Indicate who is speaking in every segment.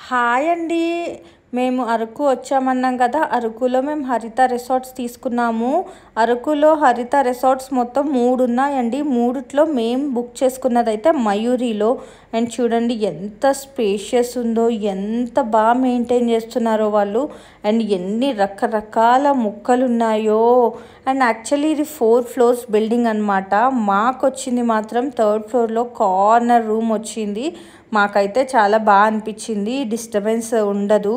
Speaker 1: Hi అండి. మేము అరకు వచ్చామన్నాం కదా. అరకులో మేము హరిత రిసార్ట్స్ తీసుకున్నాము. అరకులో హరిత రిసార్ట్స్ మొత్తం 3 ఉన్నాయండి. 3ట్లో మేము బుక్ చేసుకున్నదైతే మయూరిలో. అండ్ చూడండి ఎంత స్పేషియస్ ఉందో, ఎంత బాగా మెయింటైన్ చేస్తున్నారో వాళ్ళు. అండ్ ఎన్ని రకరకాల మొక్కలు ఉన్నాయో. అండ్ యాక్చువల్లీ ఇది 4 ఫ్లోర్స్ బిల్డింగ్ అనమాట. మాకు వచ్చింది మాత్రం 3rd ఫ్లోర్లో కార్నర్ రూమ్ వచ్చింది. మాకైతే చాలా బాగా అనిపించింది. డిస్టర్బెన్స్ ఉండదు.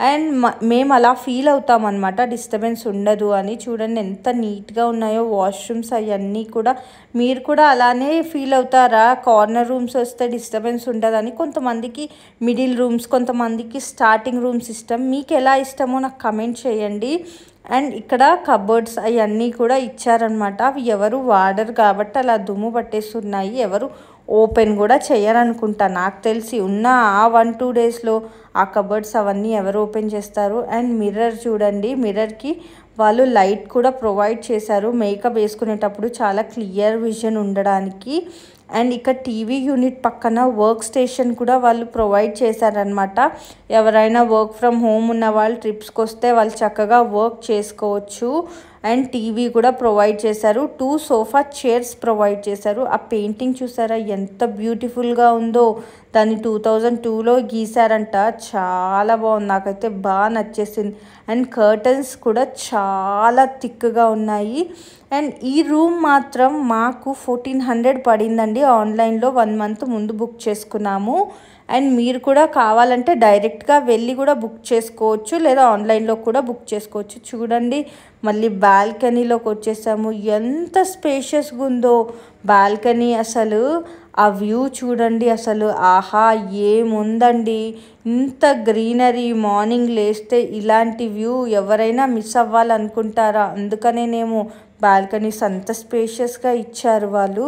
Speaker 1: అండ్ మేము అలా ఫీల్ అవుతాం అనమాట, డిస్టర్బెన్స్ ఉండదు అని. చూడండి ఎంత నీట్గా ఉన్నాయో వాష్రూమ్స్ అవన్నీ కూడా. మీరు కూడా అలానే ఫీల్ అవుతారా? కార్నర్ రూమ్స్ వస్తే డిస్టర్బెన్స్ ఉండదని. కొంతమందికి మిడిల్ రూమ్స్, కొంతమందికి స్టార్టింగ్ రూమ్స్ ఇష్టం. మీకు ఎలా ఇష్టమో నాకు కమెంట్ చేయండి. అండ్ ఇక్కడ కబోర్డ్స్ అవన్నీ కూడా ఇచ్చారనమాట. అవి ఎవరు వాడరు కాబట్టి అలా దుమ్ము పట్టేస్తున్నాయి. ఎవరు ఓపెన్ కూడా చేయరనుకుంటా నాకు తెలిసి. ఉన్న ఆ 1-2 డేస్లో ఆ కబోర్డ్స్ అవన్నీ ఎవరు ఓపెన్ చేస్తారు. అండ్ మిర్రర్ చూడండి, మిర్రర్కి వాళ్ళు లైట్ కూడా ప్రొవైడ్ చేశారు మేకప్ వేసుకునేటప్పుడు చాలా క్లియర్ విజన్ ఉండడానికి. అండ్ ఇక్కడ టీవీ యూనిట్ పక్కన వర్క్ స్టేషన్ కూడా వాళ్ళు ప్రొవైడ్ చేశారనమాట. ఎవరైనా వర్క్ ఫ్రమ్ హోమ్ ఉన్న వాళ్ళు ట్రిప్స్కి వస్తే వాళ్ళు చక్కగా వర్క్ చేసుకోవచ్చు. అండ్ టీవీ కూడా ప్రొవైడ్ చేశారు. 2 సోఫా చైర్స్ ప్రొవైడ్ చేశారు. ఆ పెయింటింగ్ చూసారా ఎంత బ్యూటిఫుల్గా ఉందో. దాన్ని 2002లో గీసారంట. చాలా బాగుంది, నాకైతే బాగా నచ్చేసింది. అండ్ కర్టన్స్ కూడా చాలా థిక్గా ఉన్నాయి. అండ్ ఈ రూమ్ మాత్రం మాకు 1400 పడిందండి. ఆన్లైన్లో 1 మంత్ ముందు బుక్ చేసుకున్నాము. అండ్ మీరు కూడా కావాలంటే డైరెక్ట్గా వెళ్ళి కూడా బుక్ చేసుకోవచ్చు, లేదా ఆన్లైన్లో కూడా బుక్ చేసుకోవచ్చు. చూడండి మళ్ళీ బాల్కనీలోకి వచ్చేసాము. ఎంత స్పేషియస్గా ఉందో బాల్కనీ. అసలు ఆ వ్యూ చూడండి, అసలు ఆహా ఏముందండి. ఇంత గ్రీనరీ. మార్నింగ్ లేస్తే ఇలాంటి వ్యూ ఎవరైనా మిస్ అవ్వాలనుకుంటారా? అందుకనేనేమో బాల్కనీస్ అంత స్పేషియస్గా ఇచ్చారు వాళ్ళు.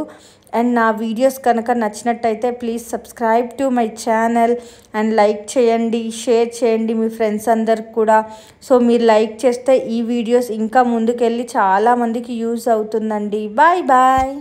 Speaker 1: అండ్ నా వీడియోస్ కనుక నచ్చినట్టయితే please subscribe to my channel. And like చేయండి, షేర్ చేయండి మీ ఫ్రెండ్స్ అందరికి కూడా. సో మీరు లైక్ చేస్తే ఈ వీడియోస్ ఇంకా ముందుకెళ్ళి చాలామందికి యూజ్ అవుతుందండి. Bye bye.